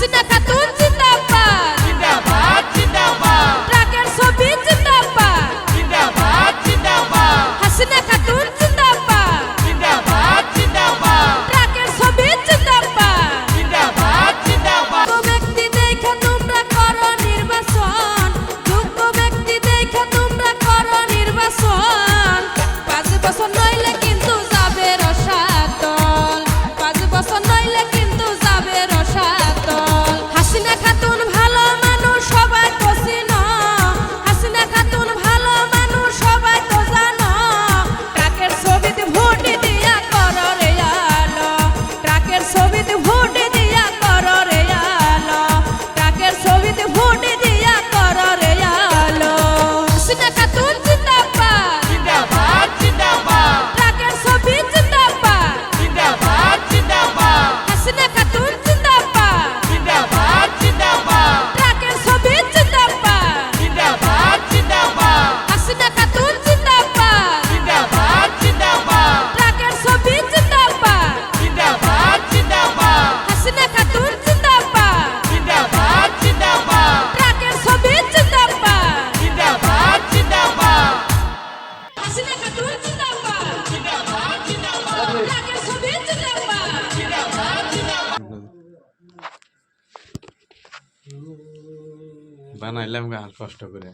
হাসিনা খাতুন জিন্দাবাদ জিন্দাবাদ জিন্দাবাদ ট্রাকের ছবি জিন্দাবাদ জিন্দাবাদ জিন্দাবাদ হাসিনা খাতুন জিন্দাবাদ জিন্দাবাদ জিন্দাবাদ ট্রাকের ছবি জিন্দাবাদ জিন্দাবাদ জিন্দাবাদ যোগ্য ব্যক্তি দেখে তোমরা করো নির্বাচন যোগ্য ব্যক্তি দেখে তোমরা করো নির্বাচন 5 বছর নইলে কিন্তু যাবে রসাতল 5 বছর নইলে কিন্তু যাবে রসাতল হাসিনা খাতুন ভালো মানুষ সবাই তো চিনো হাসিনা খাতুন ভালো মানুষ সবাই তো জানো ট্রাকের ছবিতে ভোট দিয়া করো রে আলো ট্রাকের ছবিতে ভোট দিয়া করো রে আলো ট্রাকের ছবিতে ভোট দিয়া করো রে আলো হাসিনা খাতুন জিন্দাবাদ জিন্দাবাদ জিন্দাবাদ ট্রাকের ছবি জিন্দাবাদ জিন্দাবাদ জিন্দাবাদ হাসিনা খাতুন জিন্দাবাদ জিন্দাবাদ জিন্দাবাদ ট্রাকের ছবি জিন্দাবাদ জিন্দাবাদ জিন্দাবাদ হাসিনা খাতুন জিন্দাবাদ জিন্দাবাদ জিন্দাবাদ ট্রাকের ছবি জিন্দাবাদ জিন্দাবাদ জিন্দাবাদ হাসিনা খাতুন জিন্দাবাদ জিন্দাবাদ জিন্দাবাদ ট্রাকের ছবি জিন্দাবাদ জিন্দাবাদ জিন্দাবাদ হাসিনা খাতুন জিন্দাবাদ জিন্দাবাদ জিন্দাবাদ ট্রাকের ছবি জিন্দাবাদ বানাইলাম গান কষ্ট করে।